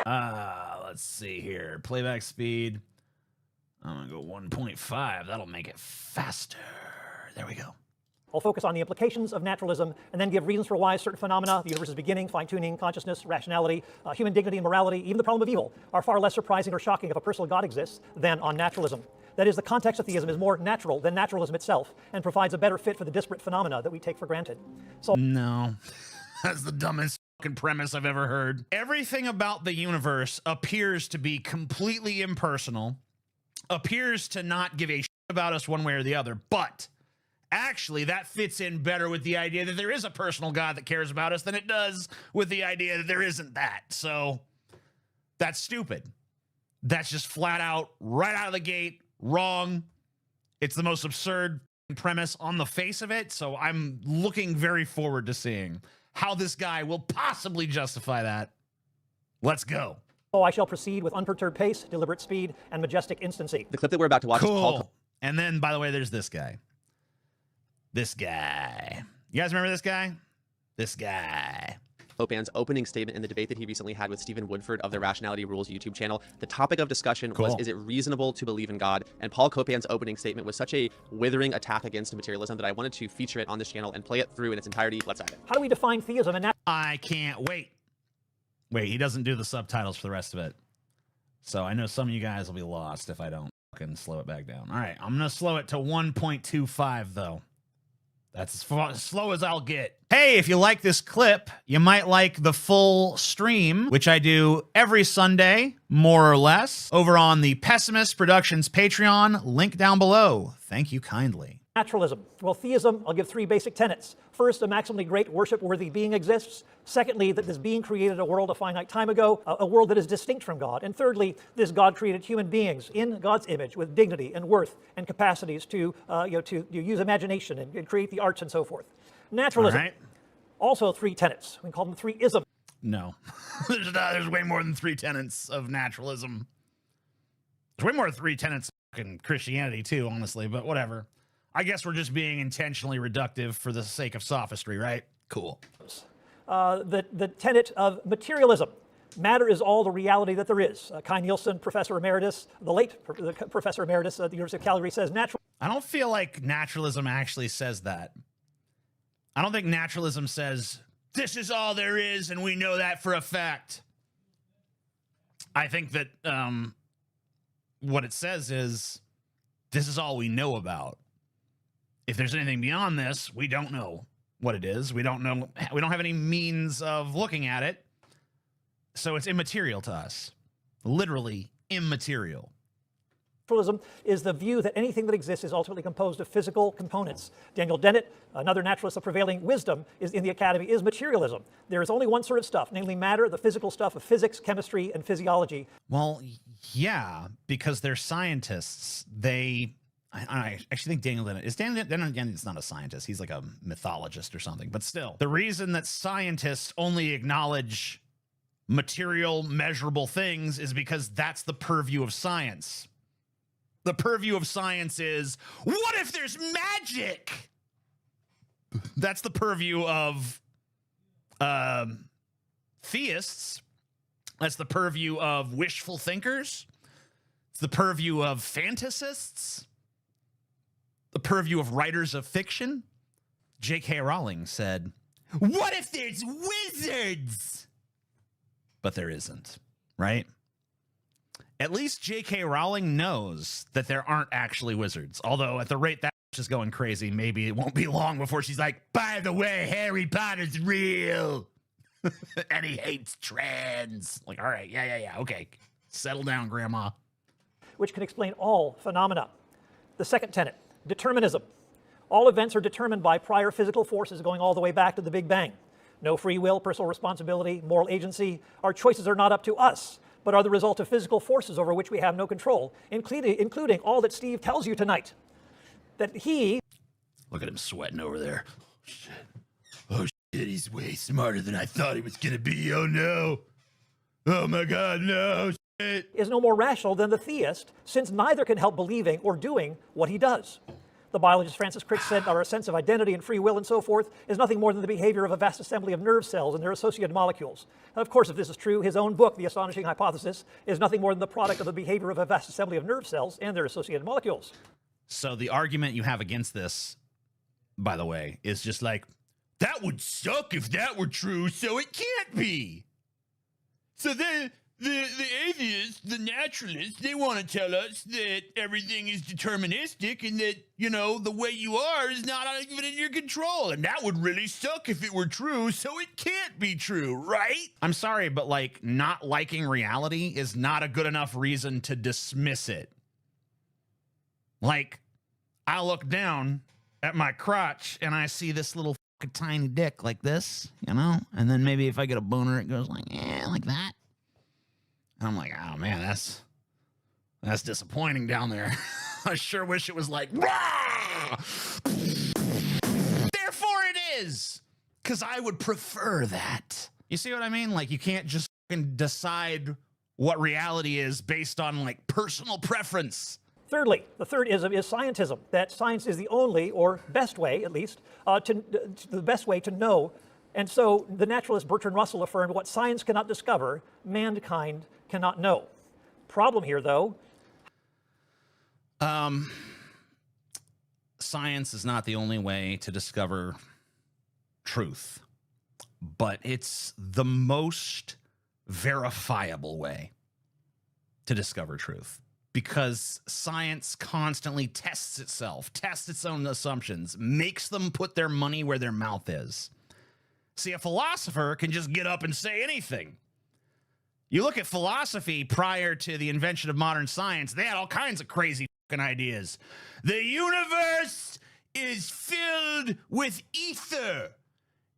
Let's see here. Playback speed. I'm going to go 1.5. That'll make it faster. There we go. I'll focus on the implications of naturalism and then give reasons for why certain phenomena, the universe's beginning, fine-tuning, consciousness, rationality, human dignity and morality, even the problem of evil, are far less surprising or shocking if a personal God exists than on naturalism. That is, the context of theism is more natural than naturalism itself and provides a better fit for the disparate phenomena that we take for granted. So no, that's the dumbest fucking premise I've ever heard. Everything about the universe appears to be completely impersonal, appears to not give a shit about us one way or the other, but actually that fits in better with the idea that there is a personal God that cares about us than it does with the idea that there isn't that. So that's stupid. That's just flat out, right out of the gate, wrong. It's the most absurd premise on the face of it. So I'm looking very forward to seeing how this guy will possibly justify that. Let's go. Oh, I shall proceed with unperturbed pace, deliberate speed, and majestic instancy. The clip that we're about to watch is Paul. And then, by the way, there's this guy. This guy. You guys remember this guy? This guy. Copan's opening statement in the debate that he recently had with Stephen Woodford of the Rationality Rules YouTube channel. The topic of discussion was, is it reasonable to believe in God? And Paul Copan's opening statement was such a withering attack against materialism that I wanted to feature it on this channel and play it through in its entirety. Let's have it. How do we define theism and I can't wait. Wait, he doesn't do the subtitles for the rest of it. So I know some of you guys will be lost if I don't fucking slow it back down. All right, I'm going to slow it to 1.25, though. That's as slow as I'll get. Hey, if you like this clip, you might like the full stream, which I do every Sunday, more or less, over on the Pessimist Productions Patreon, link down below. Thank you kindly. Naturalism. Well, theism, I'll give three basic tenets. First, a maximally great worship-worthy being exists. Secondly, that this being created a world a finite time ago, a world that is distinct from God. And thirdly, this God created human beings in God's image with dignity and worth and capacities to, use imagination and create the arts and so forth. Naturalism. All right. Also three tenets. We can call them three isms. No, there's way more than three tenets of naturalism. There's way more than three tenets in Christianity too, honestly, but whatever. I guess we're just being intentionally reductive for the sake of sophistry, right? Cool. The tenet of materialism. Matter is all the reality that there is. Kai Nielsen, Professor Emeritus, the late Professor Emeritus at the University of Calgary says natural. I don't feel like naturalism actually says that. I don't think naturalism says, this is all there is and we know that for a fact. I think that what it says is, this is all we know about. If there's anything beyond this, we don't know what it is. We don't know. We don't have any means of looking at it. So it's immaterial to us. Literally immaterial. Naturalism is the view that anything that exists is ultimately composed of physical components. Daniel Dennett, another naturalist of prevailing wisdom in the academy, is materialism. There is only one sort of stuff, namely matter, the physical stuff of physics, chemistry, and physiology. Well, yeah, because they're scientists. I actually think Daniel Dennett is Dennett's not a scientist. He's like a mythologist or something. But still, the reason that scientists only acknowledge material, measurable things is because that's the purview of science. The purview of science is, what if there's magic? That's the purview of theists. That's the purview of wishful thinkers. It's the purview of fantasists. The purview of writers of fiction. J.K. Rowling said, what if there's wizards? But there isn't, right? At least J.K. Rowling knows that there aren't actually wizards. Although at the rate that is going crazy, maybe it won't be long before she's like, by the way, Harry Potter's real. And he hates trans. Like, all right, yeah, okay. Settle down, Grandma. Which can explain all phenomena. The second tenet. Determinism. All events are determined by prior physical forces going all the way back to the Big Bang. No free will, personal responsibility, moral agency. Our choices are not up to us, but are the result of physical forces over which we have no control, including all that Steve tells you tonight. That he... Look at him sweating over there. Oh, shit, he's way smarter than I thought he was going to be. Oh, no. Oh, my God, no. Shit. Is no more rational than the theist, since neither can help believing or doing what he does. The biologist Francis Crick said our sense of identity and free will and so forth is nothing more than the behavior of a vast assembly of nerve cells and their associated molecules. Of course, if this is true, his own book, The Astonishing Hypothesis, is nothing more than the product of the behavior of a vast assembly of nerve cells and their associated molecules. So the argument you have against this, by the way, is just like, that would suck if that were true, so it can't be. So then the atheists, the naturalists, they want to tell us that everything is deterministic and that, you know, the way you are is not even in your control. And that would really suck if it were true, so it can't be true, right? I'm sorry, but like not liking reality is not a good enough reason to dismiss it. Like, I look down at my crotch and I see this little fucking tiny dick like this, you know? And then maybe if I get a boner, it goes like, like that. And I'm like, oh man, that's disappointing down there. I sure wish it was like, rah! Therefore it is, because I would prefer that. You see what I mean? Like, you can't just fucking decide what reality is based on like personal preference. Thirdly, the third ism is scientism, that science is the only, or best way at least, the best way to know. And so the naturalist Bertrand Russell affirmed, what science cannot discover, mankind cannot know. Problem here, though. Science is not the only way to discover truth, but it's the most verifiable way to discover truth. Because science constantly tests itself, tests its own assumptions, makes them put their money where their mouth is. See, a philosopher can just get up and say anything. You look at philosophy prior to the invention of modern science, they had all kinds of crazy fucking ideas. The universe is filled with ether,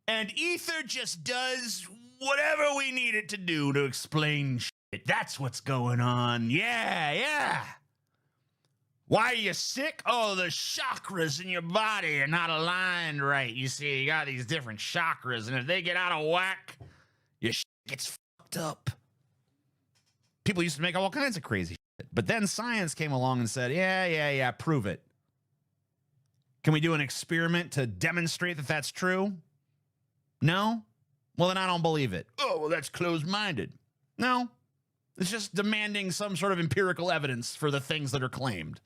and ether just does whatever we need it to do to explain shit. That's what's going on. Yeah. Why are you sick? Oh, the chakras in your body are not aligned right. You see, you got these different chakras, and if they get out of whack, your shit gets fucked up. People used to make all kinds of crazy shit. But then science came along and said, yeah, prove it. Can we do an experiment to demonstrate that that's true? No? Well, then I don't believe it. Oh, well, that's closed-minded. No. It's just demanding some sort of empirical evidence for the things that are claimed.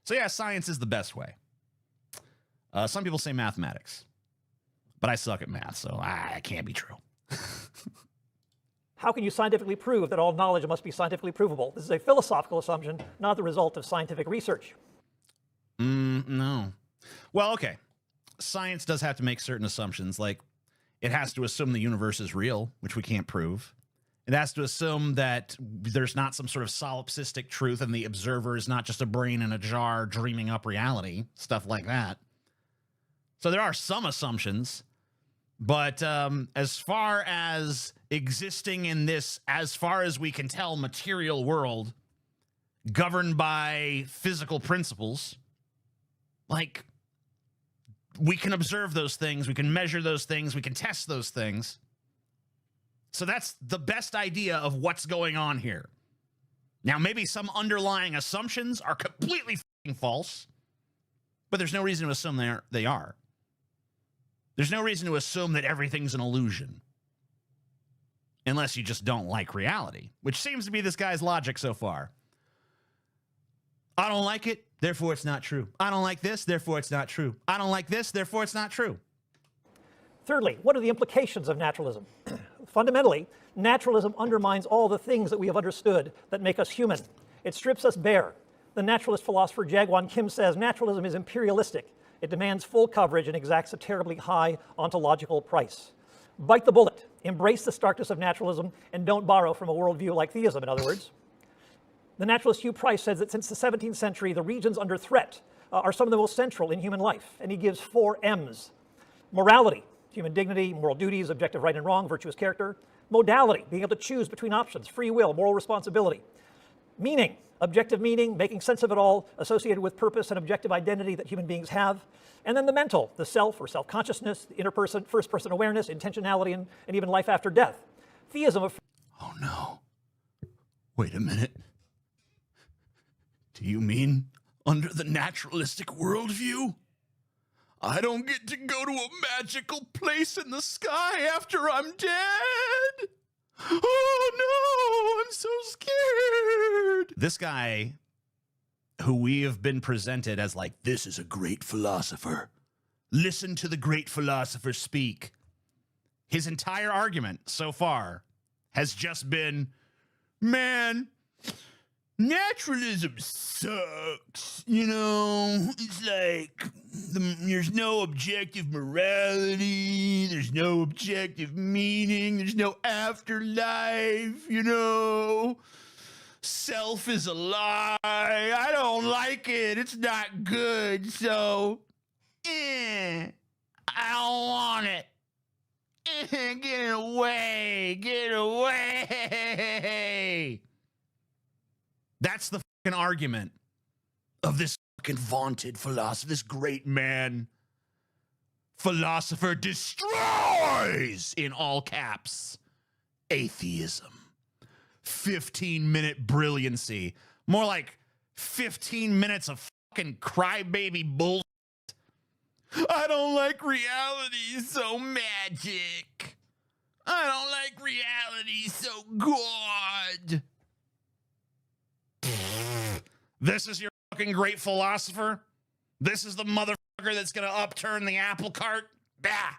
So yeah, science is the best way. Some people say mathematics, but I suck at math, so it can't be true. How can you scientifically prove that all knowledge must be scientifically provable? This is a philosophical assumption, not the result of scientific research. No. Well, okay. Science does have to make certain assumptions, like it has to assume the universe is real, which we can't prove. It has to assume that there's not some sort of solipsistic truth and the observer is not just a brain in a jar dreaming up reality, stuff like that. So there are some assumptions, but as far as existing in this, as far as we can tell, material world governed by physical principles, like we can observe those things, we can measure those things, we can test those things. So that's the best idea of what's going on here. Now, maybe some underlying assumptions are completely fucking false, but there's no reason to assume they are. There's no reason to assume that everything's an illusion. Unless you just don't like reality, which seems to be this guy's logic so far. I don't like it, therefore it's not true. I don't like this, therefore it's not true. I don't like this, therefore it's not true. Thirdly, what are the implications of naturalism? Fundamentally, naturalism undermines all the things that we have understood that make us human. It strips us bare. The naturalist philosopher Jaegwon Kim says naturalism is imperialistic. It demands full coverage and exacts a terribly high ontological price. Bite the bullet. Embrace the starkness of naturalism and don't borrow from a worldview like theism, in other words. The naturalist Hugh Price says that since the 17th century, the regions under threat are some of the most central in human life, and he gives 4 M's. Morality, human dignity, moral duties, objective right and wrong, virtuous character. Modality, being able to choose between options, free will, moral responsibility. Meaning, objective meaning, making sense of it all, associated with purpose and objective identity that human beings have. And then the mental, the self or self-consciousness, the interperson, first-person awareness, intentionality, and even life after death. Theism. Oh no. Wait a minute. Do you mean under the naturalistic worldview? I don't get to go to a magical place in the sky after I'm dead. Oh no, I'm so scared. This guy, who we have been presented as like, this is a great philosopher. Listen to the great philosopher speak. His entire argument so far has just been, man, naturalism sucks. You know, it's like there's no objective morality. There's no objective meaning. There's no afterlife, you know. Self is a lie. I don't like it. It's not good. So, I don't want it. Get away. Get away. That's the fucking argument of this fucking vaunted philosopher, this great man. Philosopher destroys, in all caps, atheism. 15-minute brilliancy. More like 15 minutes of fucking crybaby bullshit. I don't like reality, so magic. I don't like reality, so God. This is your fucking great philosopher? This is the motherfucker that's gonna upturn the apple cart? Bah!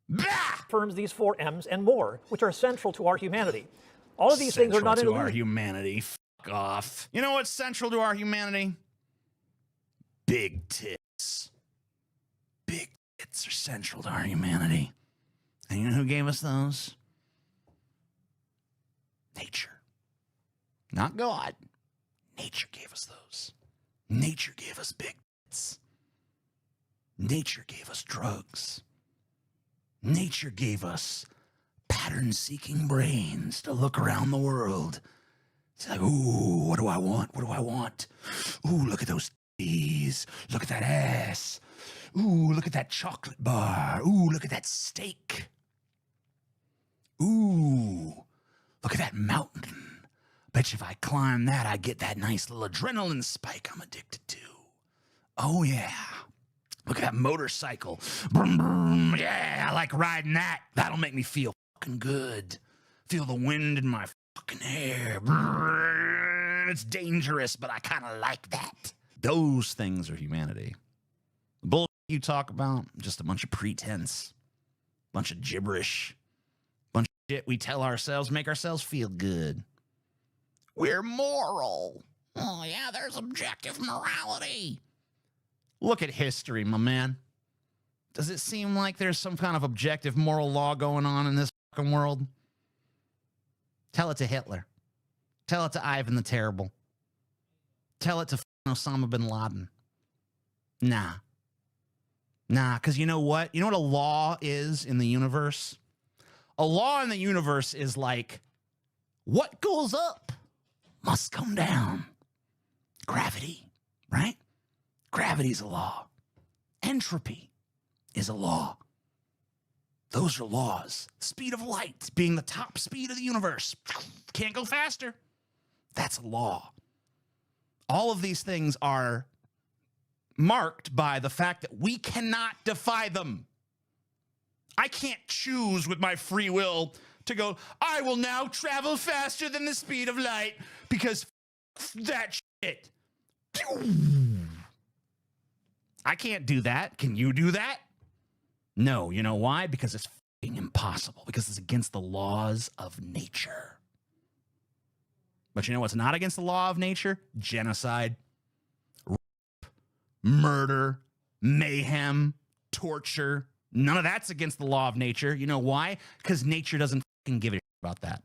Bah! Affirms these 4 M's and more, which are central to our humanity. All of these things are not an central to our illusion. humanity. Fuck off. You know what's central to our humanity? Big tits. Big tits are central to our humanity. And you know who gave us those? Nature. Not God. Nature gave us those. Nature gave us big tits. Nature gave us drugs. Nature gave us pattern-seeking brains to look around the world. It's like, ooh, what do I want? What do I want? Ooh, look at those titties. Look at that ass. Ooh, look at that chocolate bar. Ooh, look at that steak. Ooh, look at that mountain. Bet you if I climb that, I get that nice little adrenaline spike I'm addicted to. Oh, yeah. Look at that motorcycle. Brum, brum. Yeah, I like riding that. That'll make me feel fucking good. Feel the wind in my fucking hair. Brrr. It's dangerous, but I kind of like that. Those things are humanity. The bullshit you talk about, just a bunch of pretense. Bunch of gibberish. Bunch of shit we tell ourselves, make ourselves feel good. We're moral. Oh, yeah, there's objective morality. Look at history, my man. Does it seem like there's some kind of objective moral law going on in this fucking world? Tell it to Hitler. Tell it to Ivan the Terrible. Tell it to Osama bin Laden. Nah. Nah, because you know what? You know what a law is in the universe? A law in the universe is like, what goes up must come down. Gravity, right? Gravity's a law. Entropy is a law. Those are laws. Speed of light being the top speed of the universe. Can't go faster. That's a law. All of these things are marked by the fact that we cannot defy them. I can't choose with my free will to go, I will now travel faster than the speed of light because that shit. I can't do that. Can you do that? No. You know why? Because it's fucking impossible. Because it's against the laws of nature. But you know what's not against the law of nature? Genocide, rape, murder, mayhem, torture. None of that's against the law of nature. You know why? Because nature doesn't fucking give a shit about that.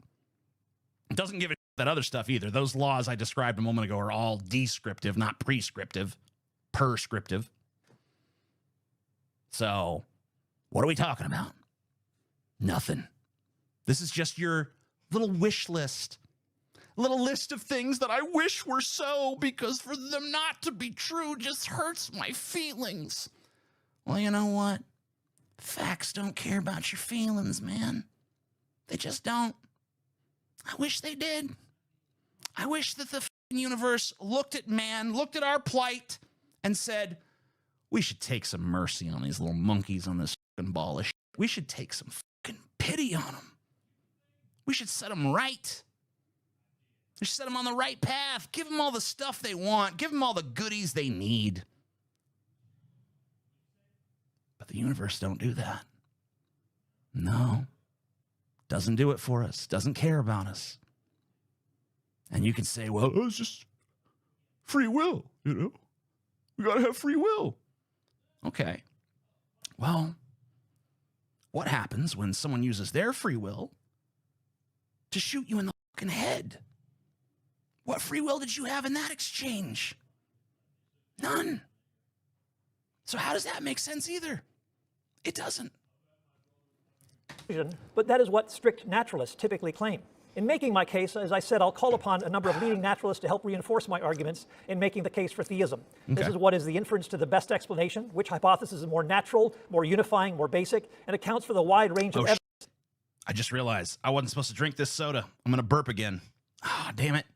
It doesn't give a shit that other stuff either. Those laws I described a moment ago are all descriptive, not prescriptive, prescriptive. So, what are we talking about? Nothing. This is just your little wish list. A little list of things that I wish were so, because for them not to be true just hurts my feelings. Well, you know what? Facts don't care about your feelings, man. They just don't. I wish they did. I wish that the universe looked at man, looked at our plight, and said, we should take some mercy on these little monkeys on this fucking ball of shit. We should take some fucking pity on them. We should set them right. We should set them on the right path. Give them all the stuff they want. Give them all the goodies they need. But the universe don't do that. No. Doesn't do it for us. Doesn't care about us. And you can say, well, it's just free will, you know? We got to have free will. Okay. Well, what happens when someone uses their free will to shoot you in the fucking head? What free will did you have in that exchange? None. So how does that make sense either? It doesn't. But that is what strict naturalists typically claim. In making my case, as I said, I'll call upon a number of leading naturalists to help reinforce my arguments in making the case for theism. Okay. This is what is the inference to the best explanation, which hypothesis is more natural, more unifying, more basic, and accounts for the wide range of evidence. I just realized I wasn't supposed to drink this soda. I'm going to burp again. Ah, oh, damn it.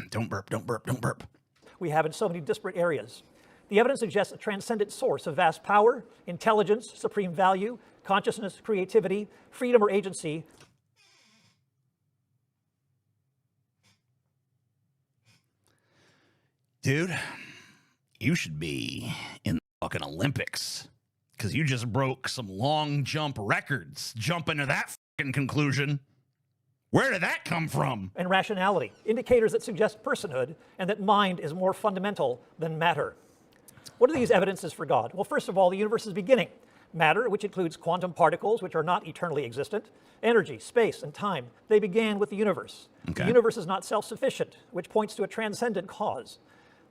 Don't burp, don't burp, don't burp. We have in so many disparate areas. The evidence suggests a transcendent source of vast power, intelligence, supreme value, consciousness, creativity, freedom or agency. Dude, you should be in the fucking Olympics because you just broke some long jump records jumping to that fucking conclusion. Where did that come from? And rationality, indicators that suggest personhood and that mind is more fundamental than matter. What are these evidences for God? Well, first of all, the universe's beginning. Matter, which includes quantum particles, which are not eternally existent, energy, space, and time, they began with the universe. Okay. The universe is not self-sufficient, which points to a transcendent cause.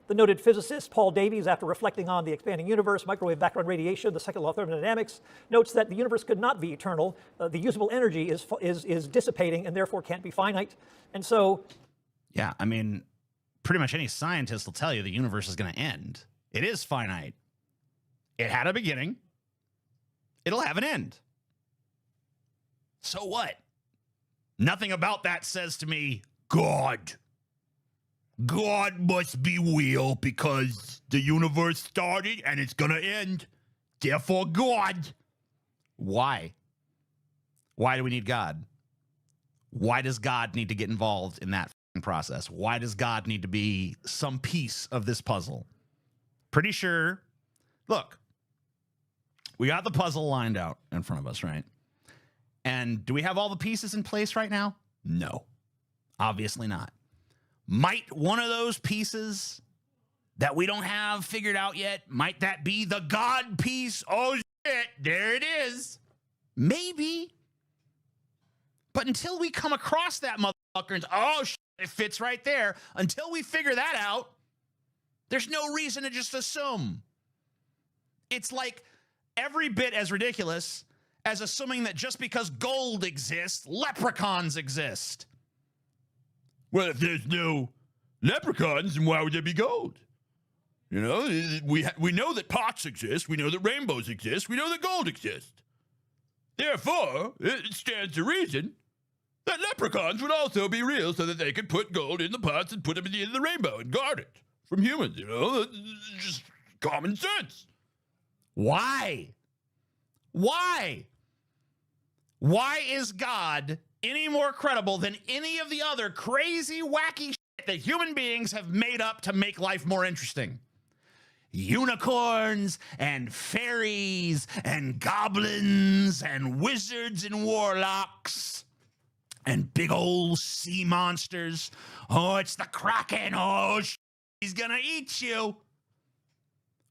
The noted physicist Paul Davies, after reflecting on the expanding universe, microwave background radiation, the second law of thermodynamics, notes that the universe could not be eternal. The usable energy is dissipating and therefore can't be finite. And so... Yeah, I mean, pretty much any scientist will tell you the universe is going to end. It is finite. It had a beginning. It'll have an end. So what? Nothing about that says to me, God must be real because the universe started and it's gonna end. Therefore, God. Why? Why do we need God? Why does God need to get involved in that process? Why does God need to be some piece of this puzzle? Pretty sure, look, we got the puzzle lined out in front of us, right? And do we have all the pieces in place right now? No, obviously not. Might one of those pieces that we don't have figured out yet, might that be the God piece? Oh, shit, there it is. Maybe. But until we come across that motherfucker and, oh, shit, it fits right there, until we figure that out, there's no reason to just assume. It's like every bit as ridiculous as assuming that just because gold exists, leprechauns exist. Well, if there's no leprechauns, then why would there be gold? You know, we know that pots exist. We know that rainbows exist. We know that gold exists. Therefore, it stands to reason that leprechauns would also be real so that they could put gold in the pots and put them at the end of the rainbow and guard it from humans, you know? It's just common sense. Why? Why? Why is God any more credible than any of the other crazy, wacky shit that human beings have made up to make life more interesting? Unicorns and fairies and goblins and wizards and warlocks and big old sea monsters. Oh, it's the Kraken. Oh, he's gonna eat you.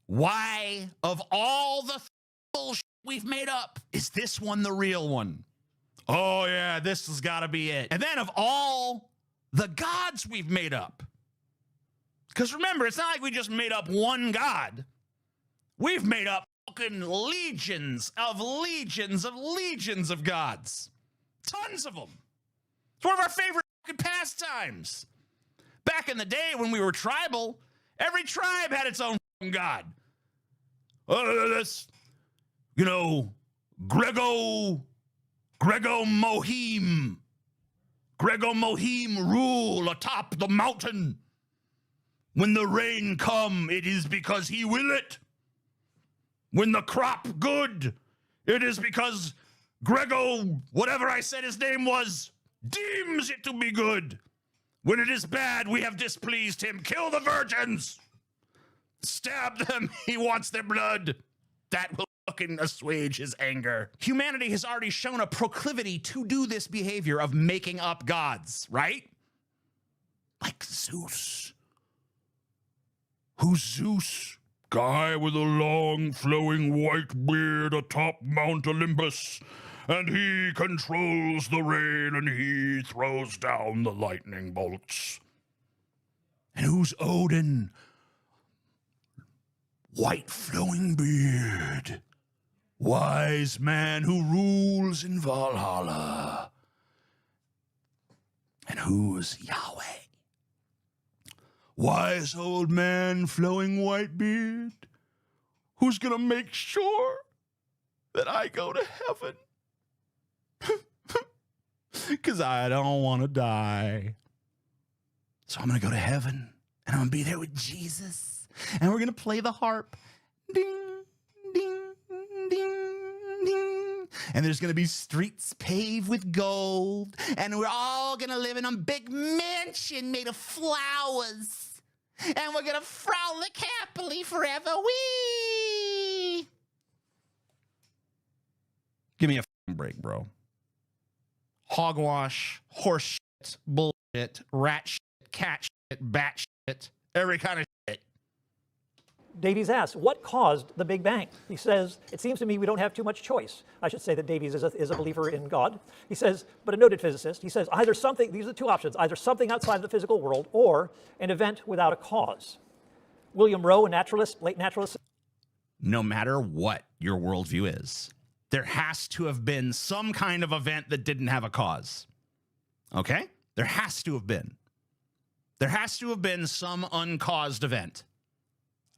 Why, of all the bullshit we've made up, is this one the real one? Oh, yeah, this has got to be it. And then of all the gods we've made up, because remember, it's not like we just made up one god. We've made up fucking legions of legions of legions of gods. Tons of them. It's one of our favorite fucking pastimes. Back in the day when we were tribal, every tribe had its own fucking god. That's, you know, Grego Mohim. Grego Mohim rule atop the mountain. When the rain come, it is because he will it. When the crop good, it is because Grego, whatever I said his name was, deems it to be good. When it is bad, we have displeased him. Kill the virgins. Stab them. He wants their blood. That will fucking assuage his anger. Humanity has already shown a proclivity to do this behavior of making up gods, right? Like Zeus. Who's Zeus? Guy with a long flowing white beard atop Mount Olympus. And he controls the rain and he throws down the lightning bolts. And who's Odin? White flowing beard. Wise man who rules in Valhalla. And who's Yahweh? Wise old man, flowing white beard, who's gonna make sure that I go to heaven. Because I don't want to die. So I'm going to go to heaven, and I'm going to be there with Jesus, and we're going to play the harp. Ding, ding, ding, ding. And there's going to be streets paved with gold, and we're all going to live in a big mansion made of flowers, and we're going to frolic happily forever. Whee! Give me a f***ing break, bro. Hogwash, horse shit, bullshit, rat shit, cat shit, bat shit, every kind of shit. Davies asks, what caused the Big Bang? He says, it seems to me we don't have too much choice. I should say that Davies is a believer in God. He says, but a noted physicist, he says, either something, these are the two options, either something outside of the physical world or an event without a cause. William Rowe, a naturalist, late naturalist. No matter what your worldview is, there has to have been some kind of event that didn't have a cause. Okay? There has to have been. There has to have been some uncaused event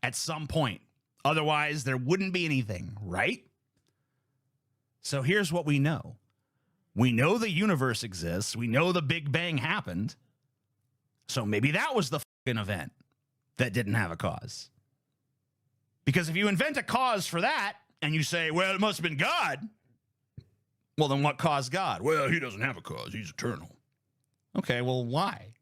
at some point. Otherwise, there wouldn't be anything, right? So here's what we know. We know the universe exists. We know the Big Bang happened. So maybe that was the fucking event that didn't have a cause. Because if you invent a cause for that, and you say, well, it must have been God. Well, then what caused God? Well, he doesn't have a cause. He's eternal. Okay, well, why?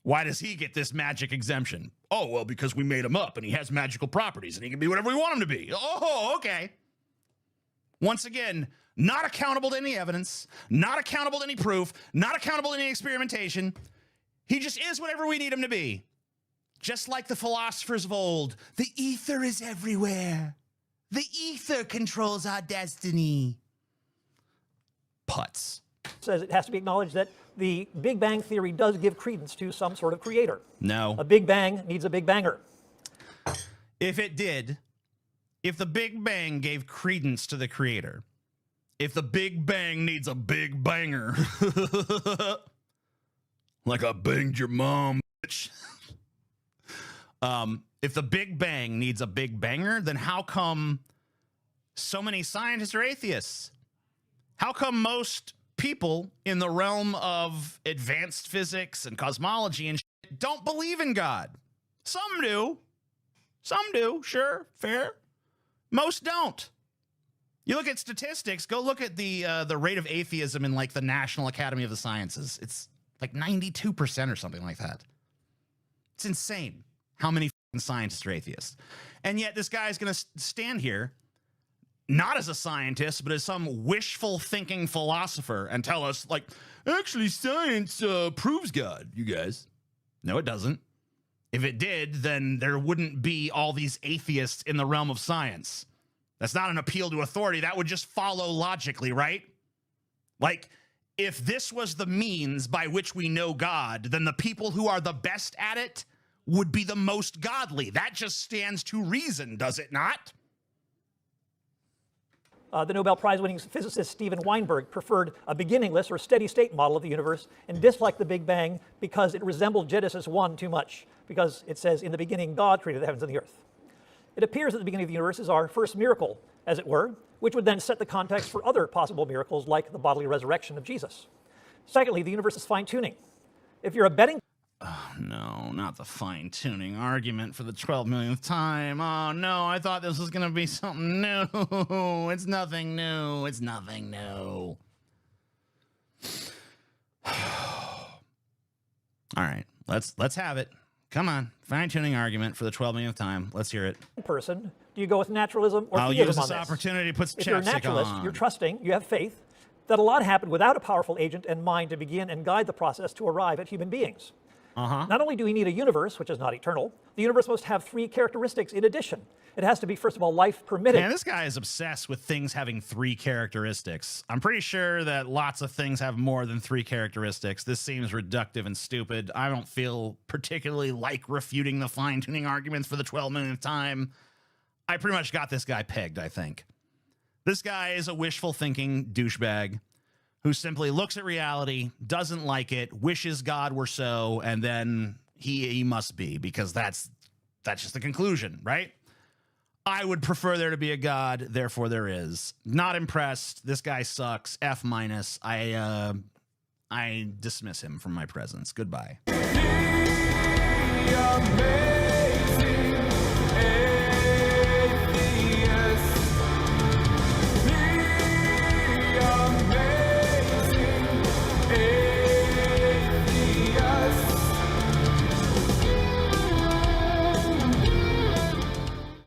Why does he get this magic exemption? Oh, well, because we made him up, and he has magical properties, and he can be whatever we want him to be. Oh, okay. Once again, not accountable to any evidence, not accountable to any proof, not accountable to any experimentation. He just is whatever we need him to be. Just like the philosophers of old, the ether is everywhere. The ether controls our destiny. Putz. Says it has to be acknowledged that the Big Bang theory does give credence to some sort of creator. No. A Big Bang needs a Big Banger. If it did, if the Big Bang gave credence to the creator, if the Big Bang needs a big banger, like I banged your mom, bitch. If the Big Bang needs a big banger, then how come so many scientists are atheists? How come most people in the realm of advanced physics and cosmology and shit don't believe in God? Some do. Some do, sure, fair. Most don't. You look at statistics, go look at the rate of atheism in like the National Academy of the Sciences. It's like 92% or something like that. It's insane how many scientists are atheists. And yet this guy is going to stand here, not as a scientist, but as some wishful thinking philosopher and tell us, like, actually science proves God, you guys. No, it doesn't. If it did, then there wouldn't be all these atheists in the realm of science. That's not an appeal to authority. That would just follow logically, right? Like, if this was the means by which we know God, then the people who are the best at it would be the most godly. That just stands to reason, does it not? The Nobel Prize-winning physicist Steven Weinberg preferred a beginningless or steady-state model of the universe and disliked the Big Bang because it resembled Genesis 1 too much, because it says, in the beginning, God created the heavens and the earth. It appears that the beginning of the universe is our first miracle, as it were, which would then set the context for other possible miracles like the bodily resurrection of Jesus. Secondly, the universe is fine-tuning. If you're a betting... no, not the fine-tuning argument for the 12 millionth time. Oh, no, I thought this was going to be something new. It's nothing new. It's nothing new. All right, let's have it. Come on, fine-tuning argument for the 12 millionth time. Let's hear it. Person, do you go with naturalism or I'll theism use on this this? opportunity to put If you're a chapstick naturalist, on. you're trusting, you have faith, that a lot happened without a powerful agent and mind to begin and guide the process to arrive at human beings. Not only do we need a universe, which is not eternal, the universe must have 3 characteristics in addition. It has to be, first of all, life permitting. Man, this guy is obsessed with things having 3 characteristics. I'm pretty sure that lots of things have more than 3 characteristics. This seems reductive and stupid. I don't feel particularly like refuting the fine-tuning arguments for the 12 millionth time. I pretty much got this guy pegged, I think. This guy is a wishful thinking douchebag who simply looks at reality, doesn't like it, wishes God were so, and then he must be, because that's just the conclusion, right? I would prefer there to be a God, therefore there is. Not impressed. This guy sucks. F-. I dismiss him from my presence. Goodbye.